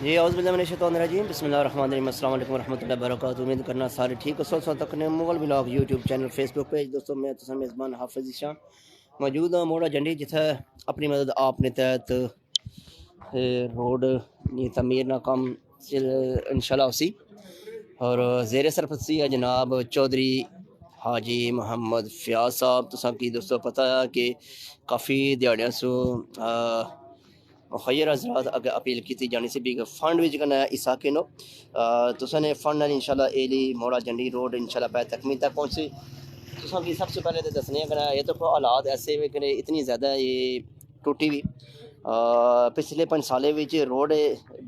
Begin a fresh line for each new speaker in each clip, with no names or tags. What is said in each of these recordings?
जी औज़ुबिल्लाहिमिनश्शैतानिर्रजीम बिस्मिल्लाहिर्रहमानिर्रहीम अस्सलाम वालेकुम रहमतुल्लाहि व बरकातुहू। उम्मीद करना सारे ठीक हो। सौ तक ने Mughal blog YouTube channel Facebook page दोस्तों मैं तुम मेज़बान हाफिज़ ईशान मौजूद हूँ मोड़ा जंडी जिथे अपनी मदद आपने तहत रोड ये तमीर ना काम इंशाल्लाह उसी और ज़ेर सरपरस्ती है जनाब चौधरी हाजी मोहम्मद फ़याज़ साहब। तुसा की दोस्तों पता है कि काफ़ी दिहाड़ियां सो मुखैर हजरात अगर अपील की जानी सी भी फंड विच करना इसा के नो तुसा ने फंड इंशाल्लाह एली मोड़ा जंडी रोड इंशाल्लाह पै तकमील तक पहुंची। तुसा की सबसे पहले तो दसने कना ये तो हालात ऐसे वे कने इतनी ज़्यादा ये टूटी हुई पिछले 5 सालों में रोड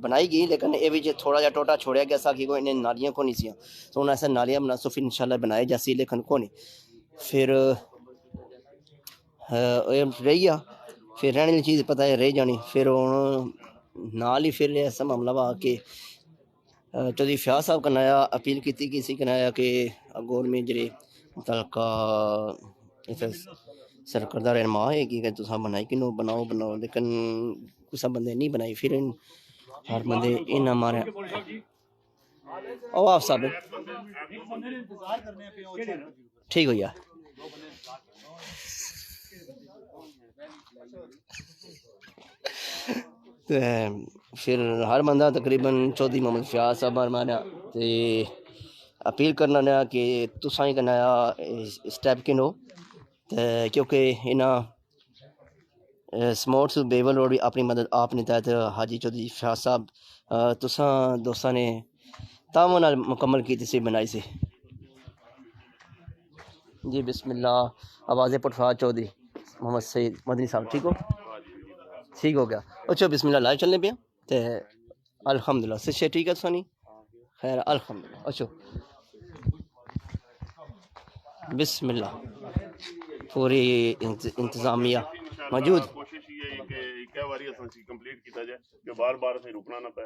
बनाई गई लेकिन ये थोड़ा जहा टोटा छोड़िया गया सा कि कोई इन्हें नालियाँ को नहीं सी तो उन्हें ऐसा नालियाँ बनासो फिर इंशाल्लाह बनाए जासी लेकिन को नहीं फिर रही गया फिर रहने की चीज़ पता है रह जानी फिर नाल ही फिर ऐसा मामला वा कि चौधरी फ़याज़ साहब कनाया अपील की किसी कनाया कि गौरमेंट जरे मुतलका इस सरकरदा रहनमा है कि तुसा बनाई कि नो बनाओ बनाओ लेकिन कुछ बंदे नहीं बनाई फिर हर बंदे इन मारे ओ आप साहब ठीक हो गया तो फिर हर बंदा तकरीबन चौधरी मोहम्मद फ़याज़ साहब मारा ते अपील करना नया कि तुसा ही करना स्टेप किनो क्योंकि इन्हें स्मोर्ट्स बेवल रोड भी अपनी मदद आपने तहत हाजी चौधरी फ़याज़ साहब तुसा दोस्तों ने तावन मुकम्मल की थी बनाई से जी बिस्मिल्लाह आवाज़ पुटफाज चौधरी मोहम्मद सईद मदनी साहब ठीक हो गया अच्छा बिस्मिल्लाह लाइव चलने पे ते अल्हम्दुलिल्लाह से ठीक है सोनी खैर अल्हम्दुलिल्लाह अच्छा बिस्मिल्लाह पूरी इंतजामिया मौजूद
कोशिश ये है कि एक बारी असें कंप्लीट किया जाए कि बार बार असें रुकना ना पे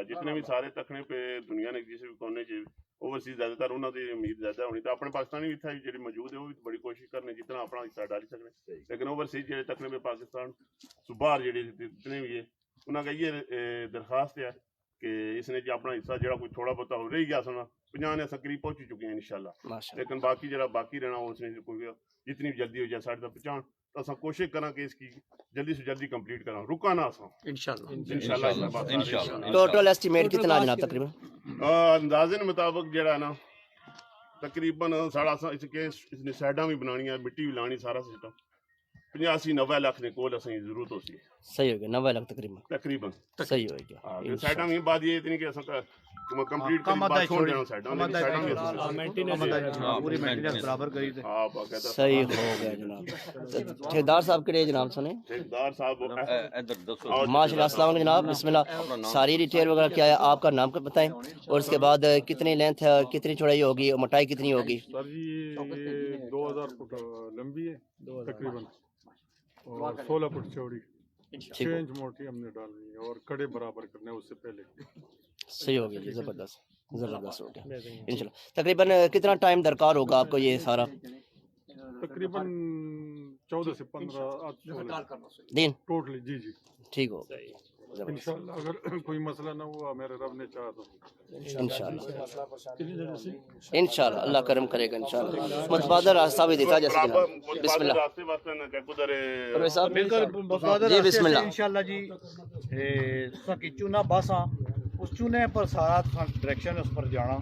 जितने भी सारे तकने पे दुनिया ने जिस भी कोने च ओवरसीज ज्यादातर उन्होंने उम्मीद ज्यादा होनी तो अपने पाकिस्तानी भी इतना जी मौजूद है वो भी बड़ी कोशिश करने जितना अपना हिस्सा डाली सकने लेकिन ओवरसीज जो तकने पे पाकिस्तान बाहर जी जितने भी है उन्होंने ये दरखास्त है कि इसने जो अपना हिस्सा जो कोई थोड़ा बहुत हो रही गया सुना 50 ने करीब पहुंच चुके हैं इंशाल्लाह लेकिन बाकी जो बाकी रहना उसने कोई जितनी जल्दी हो जाए साढ़े 50 तो असा कोशिश करा कि इसकी जल्दी से जल्दी कंप्लीट करा रुका ना असा इंशाल्लाह
टोटल एस्टीमेट कितना जनाब तकरीबन
अंदाजे मुताबिक जरा ना तकरीबन साढ़ा इसने साइडा भी बनानी मिट्टी भी लानी सारा सिस्टम 85-90 लाख ने कोल असें जरूरत होती है
सही हो गया 90 लाख तकरीबन सही हो गया
हां साइडा में बात ये इतनी कि असें कंप्लीट कर बात छोड़ देना साइडा में
मेंटेनेंस पूरी मेंटेनेंस बराबर करी थे
हां बाकायदा सही हो गया जनाब ठेकेदार साहब के जनाब सुने
ठेकेदार साहब इधर दसो
माशाल्लाह अस्सलाम वालेकुम जनाब बिस्मिल्लाह सारी डिटेल वगैरह क्या है आपका नाम का बताएं और उसके बाद कितनी लेंथ है कितनी चौड़ाई होगी और मोटाई कितनी होगी
सर जी 2000 फुट लंबी है तकरीबन और 16 फुट चौड़ी 6 इंच मोटी हमने डालनी है और कड़े बराबर करने उससे पहले
सही हो गया जी जबरदस्त हो गया इंशाल्लाह तकरीबन कितना टाइम दरकार होगा आपको ये सारा
तकरीबन 14 से 15
दिन
टोटली जी जी
ठीक हो
इंशाल्लाह अगर कोई मसला ना हुआ मेरे रब ने चाहा तो
इंशाल्लाह अल्लाह करम करेगा इंशाल्लाह मुतबादल रास्ता भी दिखा जैसे बिस्मिल्लाह
रास्ते वास्ते ना क्या कुदर
बिल्कुल मुतबादल
जी बिस्मिल्लाह
इंशाल्लाह जी सकी चूना बस उस चूने पर सारा डायरेक्शन उस पर जाना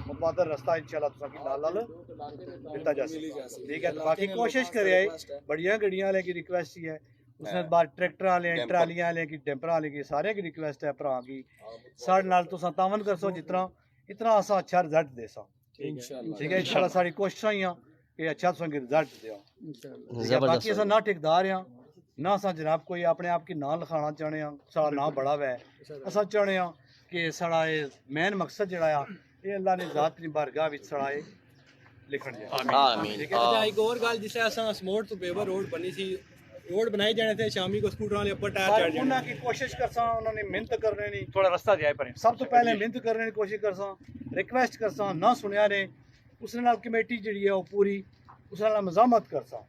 मुतबादल रास्ता इंशाल्लाह तुसा की लाल दिता जा ठीक है बाकी कोशिश करे बढ़िया गड्डियां वाले की रिक्वेस्ट ही है उसने बाद ट्रैक्टर वाले ट्रालियां वाले की टेम्पर वाले की सारे की रिक्वेस्ट है भरा की साढ़े नाल तुसा तावन करसो जितना इतना असा अच्छा रिजल्ट दे सा ठीक है इंशाल्लाह सारी कोशिशां ही कि अच्छा तुसा की रिजल्ट दे बाकी असा ना ठेकेदार हां ना असा जनाब कोई अपने आप की ना लिखाना चाहने सारा ना बड़ा वै असा चाहने कि साड़ा मेन मकसद जड़ा ये अल्लाह ने जात दी बारगाह विच साड़ा लिखण जाए
आमीन
ठीक है एक और गल जिसे असा स्मोर्ट तो बेवर रोड बनी सी रोड बनाए जाने थे शामी को स्कूटर वाले ऊपर टायर चढ़
जाने की कोशिश करसा उन्होंने मेहनत करने नहीं
थोड़ा रास्ता दिया पर
सब तो पहले मेहनत करने की कोशिश करसा रिक्वेस्ट करसा ना सुनिया ने उसने नाल कमेटी जड़ी है वो पूरी उसने नाल मजामत करसा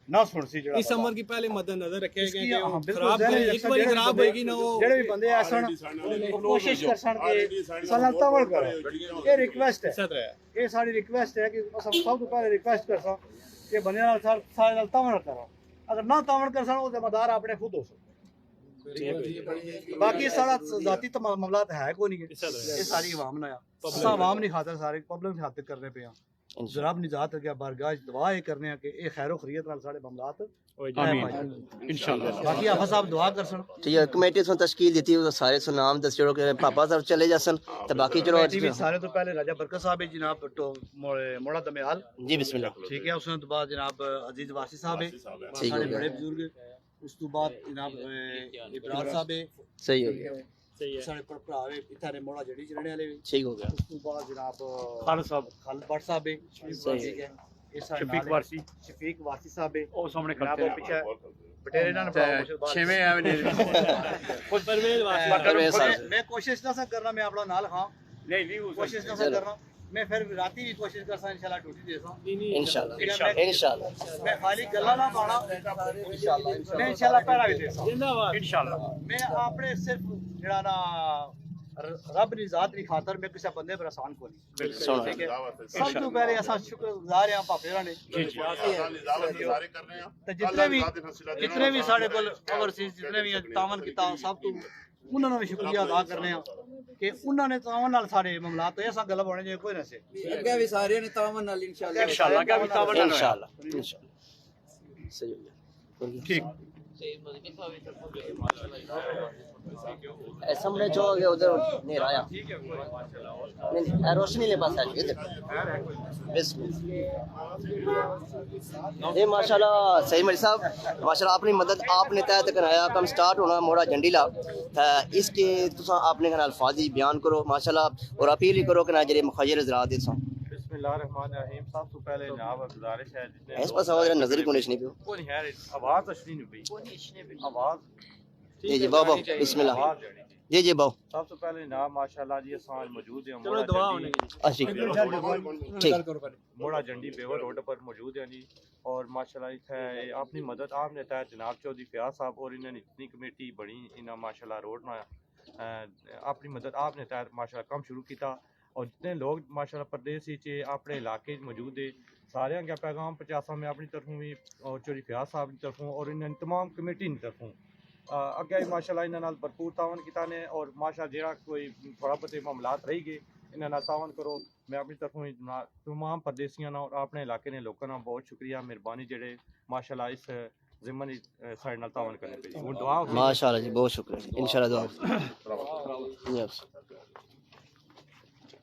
ना सुन सी जड़ा
इस समर की पहले मद्देनजर रखे गए कि
हाँ,
वो
बिल्कुल
खराब
ज़हन
एक बार खराब होएगी ना वो
जेड़े भी बंदे ऐसा कोशिश करसन के सलामतावल करो ये रिक्वेस्ट है
सद रहा
ये सारी रिक्वेस्ट है कि सब तो पहले रिक्वेस्ट करसा कि बंदे नाल सारे नाल तावण करो अगर ना तावण करसन वो जिम्मेदार अपने खुद हो बाकी सारा जाती मामलात है कोई नहीं ये सारी अवाम ना असा अवाम नहीं खातर सारे पब्लिक की खातिर करने पे जनाब निजात क्या बारगाह दुआ ये करने कि ये खैर खैरियत नाल सारे मामलात इंशाल्लाह बाकी आफा साहब दुआ करसन
ठीक है कमेटी से तश्कील दी थी सारे सो नाम दस जोड़ो के पापा साहब चले जासन तो बाकी चलो
कमेटी में सारे तो पहले राजा बरकत साहब है जनाब तो मोड़ा दमेयाल
जी बिस्मिल्लाह
ठीक है उसने तो बाद जनाब अजीज वासी साहब है
ठीक
सारे
है
बड़े बुजुर्ग उस तो बाद जनाब इब्रार साहब है
सही हो गया
सारे भरा इत्थे मोड़ा जड़ी चढ़ने वाले
ठीक हो गया
उस तो बाद जनाब खालिद भट्ट साहब है ठीक है ये सारे शफीक वासी साहब है ओ सामने खड़े हैं पीछे बटेरे ना छेवें कुछ परवेज वासी मैं कोशिश ना करना मैं अपना नाल खां नहीं कोशिश ना करना मैं फिर राती भी कोशिश करसा इंशाल्लाह ड्यूटी देसा इंशाल्लाह मैं खाली गल्ला ना पाना इंशाल्लाह मैं इंशाल्लाह पहरा भी देसा जिंदाबाद इंशाल्लाह मैं अपने सिर्फ जेड़ा ना रब दी जात दी खातर मैं किसी बंदे पर आसान को नहीं ठीक है सब तो पहले असा शुक्रगुजार हैं पापेरा ने तो जितने भी साडे कोल ओवरसीज जितने भी तावन कीता सब तो उन्होंने भी शुक्रिया अदा करने कि उन्होंने तावन नाल सारे मामलात तो ऐसा गलब होने जो कोई ना से
अगे भी सारे ने तावन नाल
इंशाल्लाह क्या भी तावन
इंशाल्लाह सही हो गया
ठीक
ऐसा हमने जो गया उधर नहीं आया नहीं रोशनी ले पास है इधर ये माशाल्लाह सही मरी साहब माशाल्लाह अपनी मदद आपने तहत कराया कम स्टार्ट होना मोड़ा झंडीला इसके तुसा आपने कनाल फादी बयान करो माशाल्लाह और अपील ही करो कि ना जरे मुखय्यर ज़रा दे सो
बिस्मिल्लाहिर्रहमानिर्रहीम सबसे पहले जनाब गुजारिश है जितने
इस पास आवाज नजर को नहीं पे
कोई है आवाज अच्छी नहीं हुई आवाज
जी बाबा बिस्मिल्लाह जी बाबू
सबसे पहले जनाब माशाल्लाह जी असान मौजूद है
चलो दुआ होने
ठीक
मोड़ा जंडी बेवर रोड पर मौजूद है जी और माशाल्लाह इत्थे अपनी मदद आपने तहत जनाब चौधरी फयाज साहब और इन्होंने इतनी कमेटी बड़ी इन्हें माशाल्लाह रोड ना अपनी मदद आपने तहत माशाल्लाह कम शुरू किया और जितने लोग माशाल्लाह प्रदेश अपने इलाके मौजूद है सारे क्या पैगाम पचासा में अपनी तरफों भी और चौधरी फयाज साहब की तरफों और इन तमाम कमेटी की तरफों अगे माशाल्लाह इन्होंने भरपूर तावन किया ने और माशाल्लाह जेड़ा कोई थोड़ा बहुते मामलात रही गए इन्होंने तावन करो मैं अपनी तरफों तमाम परदेसियों और अपने इलाके ने लोगों का बहुत शुक्रिया मेहरबानी जेड़े माशाल्लाह इस जिम्मन साइड नाल तावन करने पे हुन दुआ
माशाल्लाह जी बहुत शुक्रिया इंशाल्लाह दुआ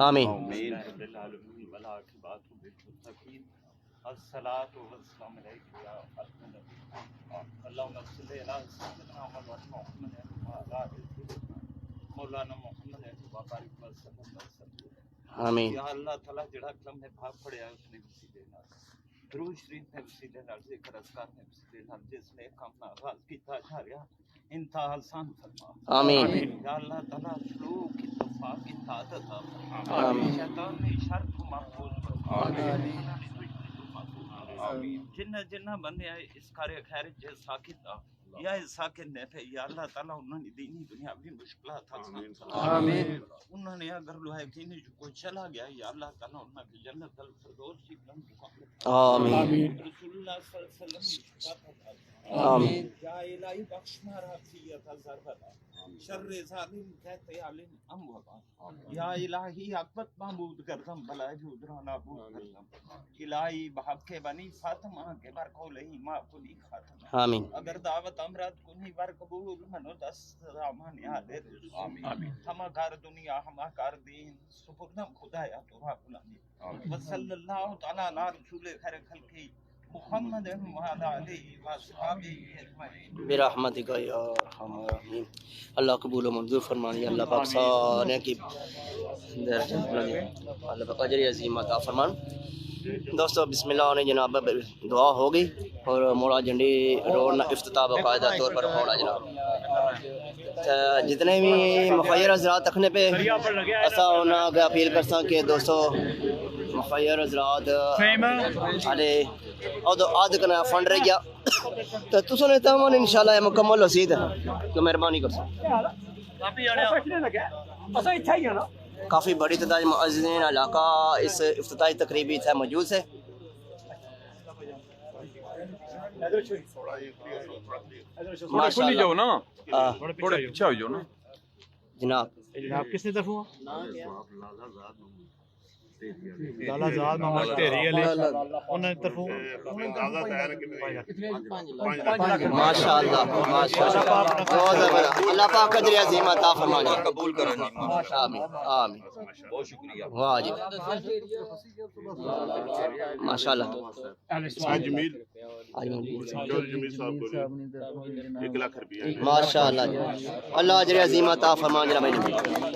आमीन आमीन
या अल्लाह ताला जड़ा कलम ने भाग पड़या उसने वसीले नाल दरूद शरीफ ने वसीले नाल जिक्र अज़कार ने वसीले नाल जिसने काम ना आगाज कीता जा रहा इंतहा आसान फरमा
आमीन
या अल्लाह ताला सलूक की तौफीक की ताकत आमीन शैतान ने शर को महफूज फरमा आमीन जिन्ना जिन्ना बंदे इस कार्य खैर जे साकित या इस साकित ने पे या अल्लाह ताला उन्होंने दीनी दुनियावी मुश्किलात आमीन उन्होंने अगर लोहे दीनी जो कोई चला गया या अल्लाह ताला उन्हें की जन्नत अल फिरदौस की बुलंद मुकाम
आमीन
रसूलुल्लाह सल्लल्लाहु अलैहि वसल्लम
आमीन
या इलाही बख्शना रफियत ज़रबत शर्र ज़ालिम कहते आलिम अमवबा या इलाही अकबत महमूद करदम बलाए जुदरा नाबूद करदम इलाही बहक के बनी फातिमा के बरकोलही माकुली खातमा
आमीन
अगर दावत अमरत कुनी बर कबूल मनो दस रामान याद आमीन हम कर दुनिया हम कर दीन सुपुर्दम खुदाया तोरा बुलानी वसल्लल्लाहु तआला अला रसूल खैर खल्की मुहम्मद व अला आलिहि व अस्हाबिहि अजमईन
बिरहमतिका या अरहमर रहीम अल्लाह कबूल व मंजूर फरमाए अल्लाह पाक सारे की दर्जे बुलंद अल्लाह पाक अजर अजीम अता फरमान दोस्तों बिस्मिल्लाह ने जनाब दुआ हो गई और मोड़ा झंडी रोड ना इफ्तिताह बाकायदा तौर पर होना जनाब जितने भी मुखय्यर हज़रात तखने पे असा उन्हें आगे अपील करसा कि दोस्तों मुखय्यर हज़रात अरे और तो आद करना फंड रह गया तो तुसने तमन इंशाल्लाह मुकम्मल रसीद तो मेहरबानी कर काफ़ी बड़ी तादाद मुअज़्ज़िनीन इलाका इस इफ्तिताही तकरीबी थे मौजूद है माशाअल्लाह
ना
हाँ,
थोड़ा पीछे हो जाओ ना
जनाब
जनाब किसने तरफ हुआ लाला जाद मोहम्मद तेरी अली उन्होंने तरफ
माशाअल्लाह माशाअल्लाह बहुत ज़बरदस्त अल्लाह पाक अजर अज़ीम अता फरमाए
कबूल करो जी
आमीन आमीन
बहुत शुक्रिया
वाह जी माशाअल्लाह
जमील
आमीन
चौधरी जमील साहब को 1 लाख रुपया
माशाअल्लाह अल्लाह अजर अज़ीम अता फरमाए जनाब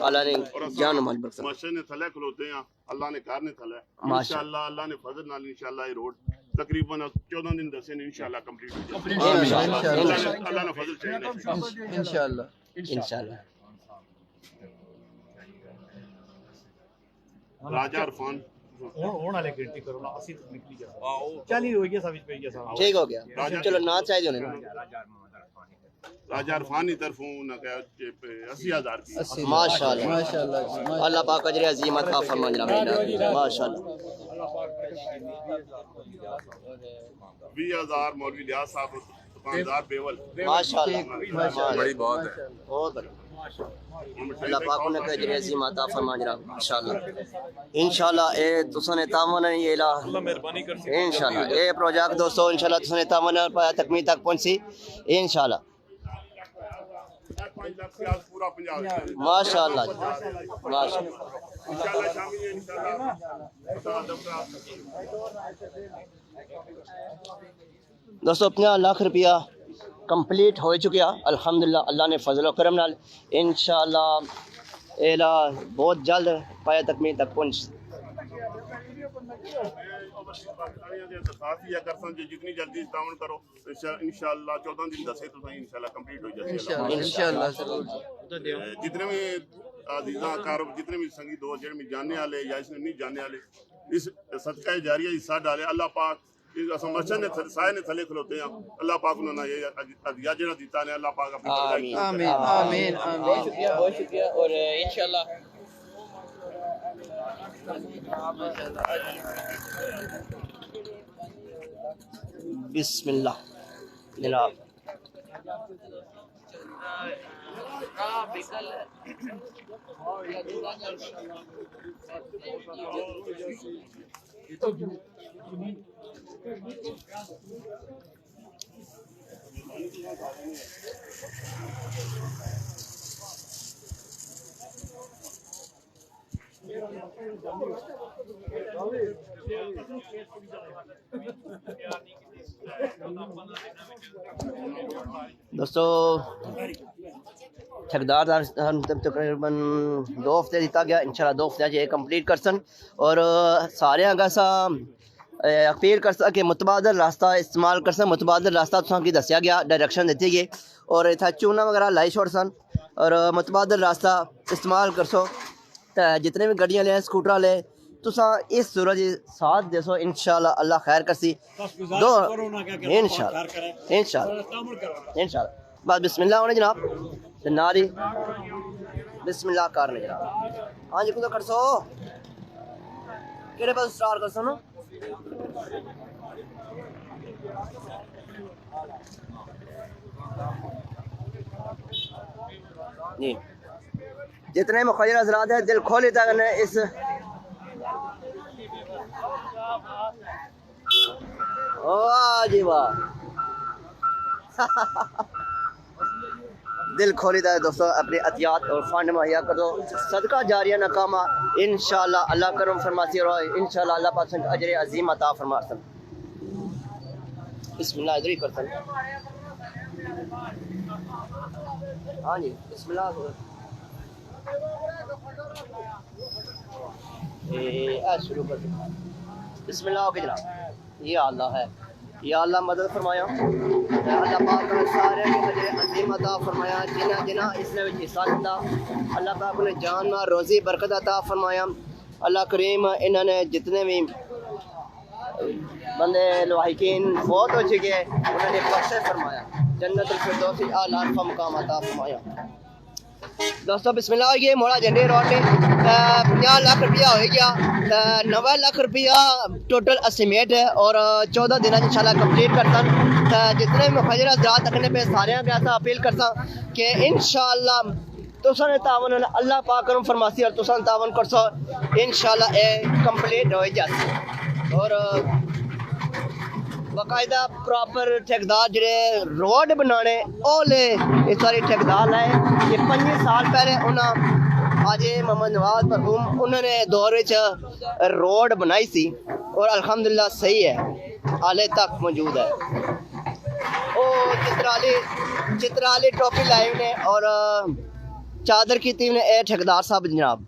अल्लाह ने जान माल बख्शा
माशा ने थले खलोते हैं अल्लाह ने कार ने थले
माशा
इंशाअल्लाह अल्लाह ने फजल नाल इंशाअल्लाह ये रोड तकरीबन 14 दिन दसे इंशाअल्लाह कंप्लीट हो
इंशाअल्लाह
जाए अल्लाह ने फजल चाहिए
इंशाअल्लाह इंशाअल्लाह
राजा इरफान
ਹੁਣ ਵਾਲੇ ਗਿਣਤੀ ਕਰੋ ਨਾ ਅਸੀਂ ਨਿਕਲੀ ਜਾ ਚੱਲ ਹੀ ਹੋਈ ਗਿਆ ਸਭ ਵਿੱਚ ਪਈ ਗਿਆ ਸਾਰਾ
ठीक हो गया चलो ना चाहिए होने
राजा इरफान की तरफों ना कहा 80000 की
माशाअल्लाह माशाअल्लाह अल्लाह पाक अजर अज़ीम अता फरमाए जनाब माशाअल्लाह
20000 मौलवी लियाज साहब दुकानदार बेवल
माशाअल्लाह
बड़ी बात है
बहुत अल्लाह पाक ने अजर अज़ीम अता फरमाए जनाब माशाअल्लाह इंशाअल्लाह ए तुसने तावन ये ला
मेहरबानी कर
इंशाअल्लाह ए प्रोजेक्ट दोस्तों इंशाअल्लाह तुसने तावन पर तकमील तक पहुंची इंशाअल्लाह
5 लाख प्याज पूरा पंजाब
माशाअल्लाह माशाअल्लाह
इंशाअल्लाह शामिल है इंशाअल्लाह
दोस्तों 50 लाख रुपया कंप्लीट हो चुका अल्हम्दुलिल्लाह अल्लाह ने फजल करम नाल इंशाअल्लाह एला बहुत जल्द पाया तकमील तक पहुंच
जितनी जल्दी तावन करो इंशाअल्लाह 14 दिन दसे तो इंशाअल्लाह कंप्लीट हो जाए
इंशाअल्लाह
जितने भी अजीजा कार जितने भी संगी दोस्त जेडे में जानने वाले या इसने नहीं जानने वाले इस सदका जारिया हिस्सा डाले अल्लाह पाक इस असमर्शन ने साए ने थले खलोते हैं अल्लाह पाक उन्होंने ये अदिया जेड़ा दिता ने अल्लाह पाक अपनी
आमीन आमीन आमीन बहुत शुक्रिया और इंशाअल्लाह बिस्मिल्लाह जनाब दोस्तों ठेकेदार तकरीबन 2 हफ्ते दिता गया, इंशाल्लाह 2 हफ्ते ये कंप्लीट कर सन और सारे अगसा अपील कर सा कि मुतबादल रास्ता इस्तेमाल कर सन। मुतबादल रास्ता तुसां की दसिया गया, डायरेक्शन दी गई और इतना चूना वगैरह लाई छोड़ सन और मुतबादल रास्ता इस्तेमाल कर सो। तो जितने भी गड्डियां ले स्कूटर वाले तुसां इस सूरज साथ देसो, इंशाल्लाह अल्लाह खैर करसी दो इंशाल्लाह इंशाल्लाह इंशाल्लाह। बस बिस्मिल्लाह होने जनाब ते नारी बिस्मिल्लाह करने जनाब। हाँ जी कुछ कर सो केड़े पास स्टार्ट कर सो ना जी। जितने मुखिर हजरात है दिल खोली तक ने इस वाह जी वाह दिल खोली था दोस्तों। अपनी अतियात और फंड मुहैया कर दो, सदका जारिया नकामा इंशाल्लाह अल्लाह करम फरमाती रहो, इंशाल्लाह अल्लाह पाक अजर अजीम अता फरमासन। बिस्मिल्लाह इधर ही करसन। हाँ जी बिस्मिल्लाह शुरू कर दो। बिस्मिल्लाह ओके जनाब। ये अल्लाह है, या अल्लाह मदद फरमाया, अल्लाह पाक ने सारे अजीम अता फरमाया जिन्हें जिन्हें इसने हिस्सा लिया, अल्लाह पाक ने जान में रोज़ी बरकत अता फरमाया। अल्लाह करीम इन्होंने जितने भी बंदे लवाहिकीन फौत हो चुके हैं उन्होंने बख्शे फरमाया, जन्नतुल फिरदौस आला मुकाम अता फरमाया। दोस्तों बिस्मिल्लाह ये मोड़ा झंडे रोड ने 50 लाख रुपया हो गया, 90 लाख रुपया टोटल एस्टिमेट है और 14 दिन इंशाल्लाह कंप्लीट करता। जितने भी मुखिर हज़रात तकने पे सारे ऐसा अपील करता कि इंशाल्लाह तुसा ने तावन अल्लाह पाक करम फरमासी और तुसा तावन करसो इंशाल्लाह ए कंप्लीट हो जाए और बाकायदा प्रॉपर ठेकेदार जड़े रोड बनाने ओले इस सारी ठेकेदार लाए। ये 5 साल पहले उन्होंने हाजी मोहम्मद नवाज मरहूम उन्होंने दौर रोड बनाई सी और अल्हम्दुलिल्लाह सही है, हाले तक मौजूद है। ओ चित्राली टोपी लाइव ने और चादर की टीम ने ए ठेकेदार साहब जनाब।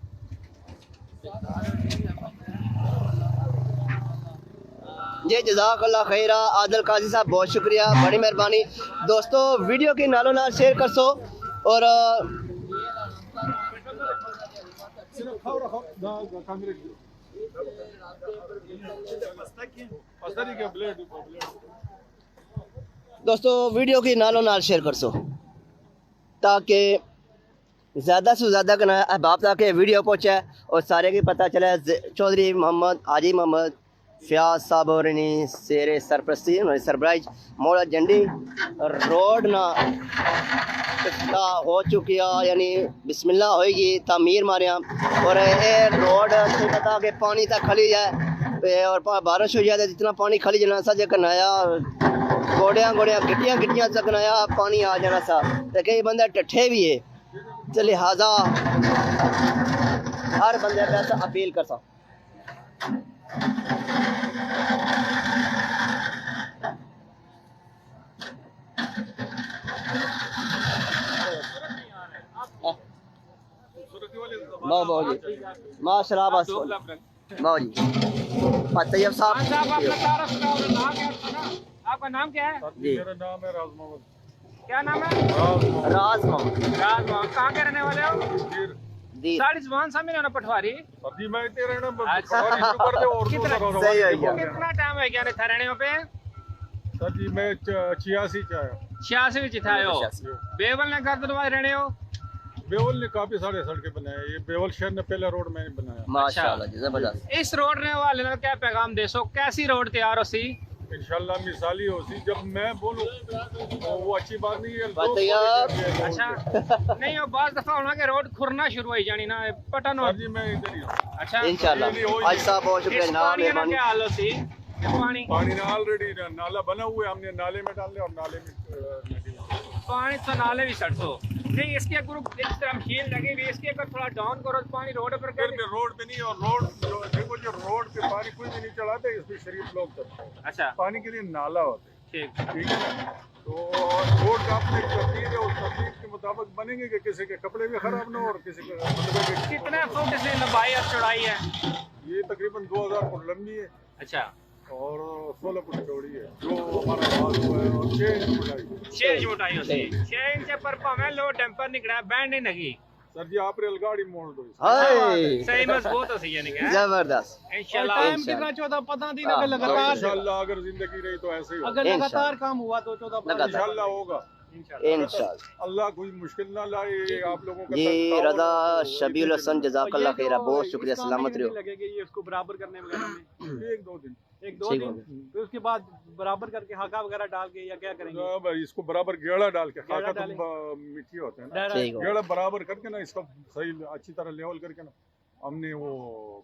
जी जज़ाकल्लाह खैरा आदिल काजी साहब बहुत शुक्रिया, बड़ी मेहरबानी। दोस्तों वीडियो की नालों नाल शेयर कर सो और दोस्तों वीडियो की नालों नाल शेयर कर सो ताकि ज़्यादा से ज़्यादा अहबाब तक वीडियो पहुँचे और सारे की पता चले। चौधरी मोहम्मद हाजी मोहम्मद फयाज साहब और शेर सरपरस्ती सरबराइज मोड़ा झंडी रोड ना हो चुकी है, यानी बिस्मिल्लाह होएगी तामीर मारिया और ये रोड पता कि पानी तक खली जाए और बारिश हो जाए जितना पानी खली जाना सा कनाया गोड़िया गोड़िया गिट्टियाँ गिट्टियाँ तक नया पानी आ जाना सा। तो कई बंदे टट्ठे भी है, तो लिहाजा हर बंदे पे ऐसा अपील कर सा। बाबू जी माशाल्लाह बस बाबू जी तैयब साहब
आपका नाम क्या है?
जी मेरा नाम है राज मोहम्मद।
क्या नाम है?
राज मोहम्मद।
राज मोहम्मद कहाँ के रहने वाले हो?
जी
साड़ी जुबान सामने ना पटवारी।
अभी मैं तेरे ना
अच्छा। कितना टाइम है क्या रहने पे?
सर जी मैं 86 से आया।
86 में चिथा हो बेवल ने घर बनवाए रहने हो?
बेवल ने काफी सारे सड़कें बनाए, ये बेवल शहर ने पहला रोड मैंने बनाया।
माशाल्लाह जबरदस्त।
इस रोड ने वाले ने क्या पैगाम दे सो, कैसी रोड तैयार हो सी?
इंशाल्लाह मिसाली हो सी, जब मैं बोलूं तो वो अच्छी बात नहीं है।
अच्छा नहीं हो बात दफा होना कि रोड खुरना शुरू हो जानी ना पटन हो
जी मैं इधर ही हूं।
अच्छा
इंशाल्लाह आज साहब बहुत शुक्रिया जनाब मेहरबानी।
क्या हाल हो सी?
पानी ना ऑलरेडी नाला बना हुआ है, हमने नाले में डाल दिया और नाले में
पानी तो नाले भी सड़सो नहीं इसके ग्रुप इस तरह मशीन लगी हुई इसके ऊपर थोड़ा डाउन करो तो पानी रोड पर कर
रोड पे नहीं, और रोड जो देखो जो रोड पे पानी कोई भी नहीं चढ़ाते, इसमें शरीफ लोग चलते हैं।
अच्छा
पानी के लिए नाला होते
ठीक
हैं, ठीक है। तो रोड का अपनी तरतीब है, उस तरतीब के मुताबिक बनेंगे कि किसी के कपड़े भी खराब ना हो और किसी के मतलब
कितना फुट से लंबाई और चौड़ाई है?
ये तकरीबन 2000 फुट लंबी है
अच्छा
और 16 फुट चौड़ी है, जो हमारा हाल हुआ है, और 6 इंच मोटाई।
6 इंच मोटाई होती है, 6 इंच पर भावें लो टेम्पर निकला बैंड नहीं लगी
सर जी आप रेलगाड़ी मोड़ दो इसमें।
हाय
सही मजबूत होती है नहीं
जबरदस्त
इंशाल्लाह
टाइम कितना 14 पता नहीं अगर
हाँ,
लगातार
इंशाल्लाह अगर जिंदगी रही तो ऐसे ही होगा।
अगर लगातार काम हुआ तो 14
लगातार।
इंशाल्लाह होगा,
इंशाल्लाह।
अल्लाह कोई मुश्किल ना लाए, ये आप लोगों का
जी
तनख्वाह
रजा
और
शबीउल हसन जजाकल्लाह खैर, बहुत शुक्रिया, सलामत रहो।
लगेगा ये उसको बराबर करने वगैरह में
1-2 दिन।
एक दो
ठीक
दिन,
हो गया।
फिर उसके बाद बराबर करके हाका वगैरह डाल के या क्या करेंगे?
अब इसको बराबर गेड़ा डाल के,
गेड़ा
खाका
डालें।
तो मिट्टी होते हैं ना,
डायरा-
ठीक हो
गेड़ा बराबर करके ना इसका सही अच्छी तरह लेवल करके ना हमने वो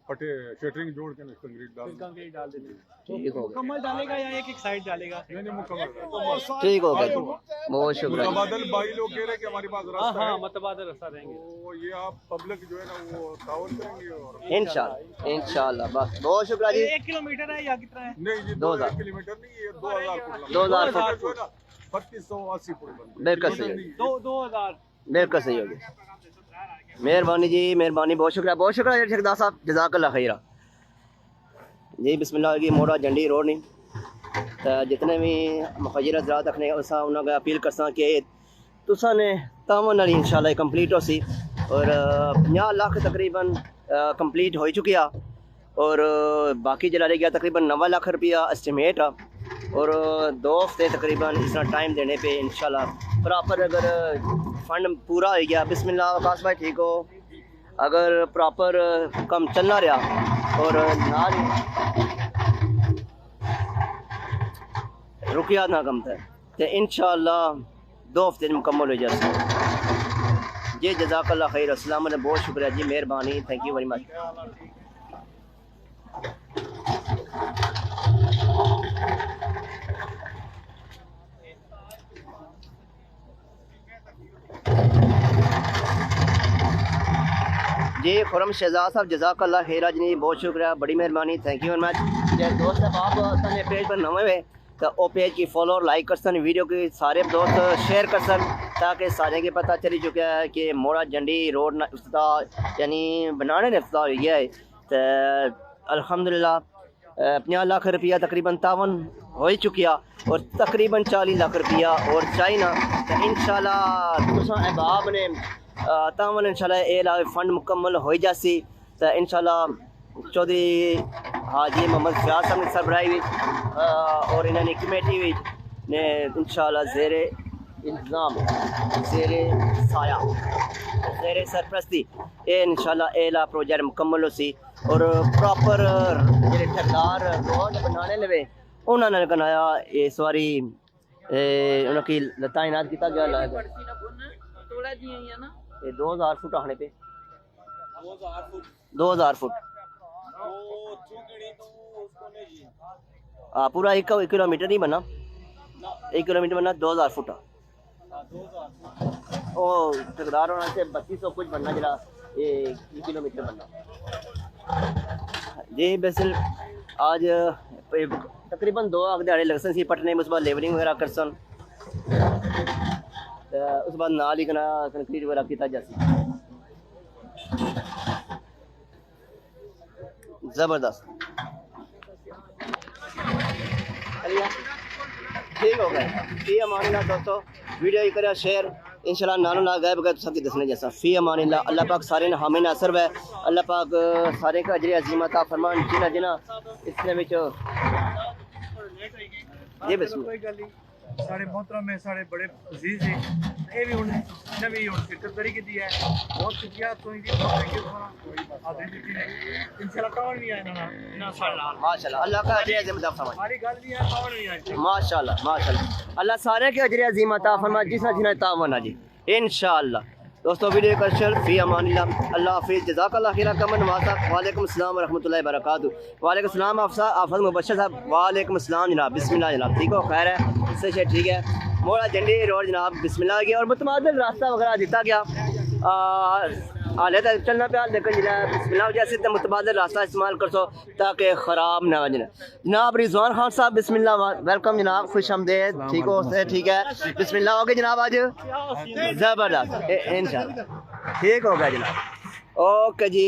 फटे शटरिंग जोड़ के ना कंक्रीट डाल
फिर कंक्रीट डाल देंगे।
ठीक हो गया,
मुकम्मल डालेगा या एक साइड डालेगा?
नहीं मुकम्मल।
ठीक हो गया, बहुत शुक्रिया।
मुतबादल भाई लोग कह रहे हैं कि हमारे पास
हाँ
रास्ता
हाँ
है,
मतबादल रास्ता रहेंगे।
तो ये आप पब्लिक जो है ना वो ताउन करेंगे। और
इंशाल्लाह इंशाल्लाह, बस बहुत शुक्रिया जी।
1 किलोमीटर है या कितना है?
नहीं जी
2000
2 किलोमीटर नहीं, ये 2000 फुट
2000
फुट जो है ना 3280 फुट बनता है।
बिल्कुल सही है,
2000
बिल्कुल सही हो गया। मेहरबानी जी, मेहरबानी, बहुत शुक्रिया ठेकेदार साहब, जज़ाकल्लाह खैरा जी। बिस्मिल्लाह की मोड़ा जंडी रोड नहीं तो जितने भी मुखजिर हज़रात रखने उसा उन्होंने अपील करसा कि तुसा ने तावन वाली इंशाल्लाह कंप्लीट हो सी, और 50 लाख तकरीबन कंप्लीट हो चुकी है, और बाकी जला रह गया तकरीबन 9 लाख रुपया एस्टिमेट आ, और 2 हफ्ते तकरीबन इस तरह टाइम देने पे इंशाल्लाह प्रॉपर अगर फंड पूरा हो गया। बिस्मिल्लाह आकाश भाई ठीक हो, अगर प्रॉपर कम चलना रहा और ना रुकिया ना कम था तो इंशाल्लाह 2 हफ्ते में मुकम्मल हो जाए जी। जज़ाकल्लाह खैर, अस्सलाम वालेकुम, बहुत शुक्रिया जी, मेहरबानी, थैंक यू वेरी मच। जी खुरम शहजाद साहब जज़ाकल्लाह खैर जी, बहुत शुक्रिया, बड़ी मेहरबानी, थैंक यू वेरी मच। जे दोस्त आप असांजे पेज पर नवे हुए तो वो पेज की फॉलो और लाइक कर सन, वीडियो की सारे दोस्त शेयर कर सन, ताकि सारे के पता चली चुका है कि मोड़ा जंडी रोड ना इफ्तिताह यानी बनाने ने इफ्तिताह हो गया है। तो अल्हम्दुलिल्लाह 50 लाख रुपया तकरीबन तावन हो ही चुकिया, और तकरीबन 40 लाख रुपया और चाइना। तो इंशाल्लाह तुसा अहबाब ने तावन इंशाल्लाह ए ला फंड मुकम्मल हो जासी। तो इंशाल्लाह चौधरी हाजी मोहम्मद फयाज साहब ने सरबराही हुई और इन्होंने कमेटी हुई ने इंशाल्लाह ज़ेरे इंतज़ाम ज़ेरे साया ज़ेरे सरपरस्ती ये इंशाल्लाह ए ला प्रोजेक्ट मुकम्मल हो सी, और प्रॉपर जेह्ड़े ठेकेदार रोड बनाने लगे उन्होंने बनाया इस बारी उनकी तैनात किया गया लाया 2000 फुट आने पे 2000 फुट हाँ पूरा 1 किलोमीटर नहीं बना, 1 किलोमीटर बना 2000 फुट ओ ठेकेदार होना से 3200 कुछ बनना जरा ये 1 किलोमीटर बनना जी। वैसे आज तकरीबन 2 दिहाड़े लग सी पटने में, उस बाद लेवलिंग वगैरह कर सन, उस बाद नाल ही कंक्रीट वगैरह किया जाए। जबरदस्त ठीक हो गए। फी अमानिल्लाह दोस्तों, वीडियो ही करें शेयर, इंशाल्लाह नानो ना गायब गए तो सबकी दसने जैसा। फी अमानिल्लाह, अल्लाह पाक सारे ने हामी नासर है, अल्लाह पाक सारे का अजर अजीम अता फरमान, जिना जिना इसने विच ये बिस्मिल्लाह
साढ़े मोहतरम है, साढ़े बड़े अजीज है, ये भी उन्हें नवी उन शिरकतदारी की दी है, बहुत शुक्रिया तो इनकी बहुत थैंक यू आदमी दी है इंशाल्लाह कौन नहीं आया ना
माशाल्लाह, अल्लाह का अजर अजीम अता फरमान,
हमारी गल नहीं है कौन नहीं आया
माशाल्लाह माशाल्लाह, अल्लाह सारे के अजर अजीम अता फरमान, जिसना जिना तावन जी इंशाल्लाह। दोस्तों वीडियो का शेयर, फी अमानिल्लाह, अल्लाह हाफिज़, जज़ाकल्लाह खैर, कमन वासा, वालेकुम अस्सलाम रहमतुल्लाहि व बरकातुहू। वालेकुम अस्सलाम आफद मुबशर साहब, वालेकुम अस्सलाम जनाब, बिस्मिल्लाह जनाब, ठीक हो खैर है, इससे ठीक है। मोड़ा झंडी रोड जनाब बिस्मिल्लाह की और मुतमादिल रास्ता वगैरह दिता गया हाले तक चलना पे लेकिन जनाब बिस्मिल्लाह जैसे तो मुतबादिल रास्ता इस्तेमाल कर सो ताकि ख़राब ना हो जनाब रिजवान खान साहब बिस्मिल्लाह वेलकम जनाब खुश आमदेद ठीक हो से ठीक है बिस्मिल्लाह हो गए जनाब आज ज़बरदस्त इंशाल्लाह ठीक हो गया जनाब ओके जी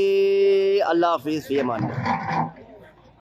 अल्लाह हाफिज़ फी अमान।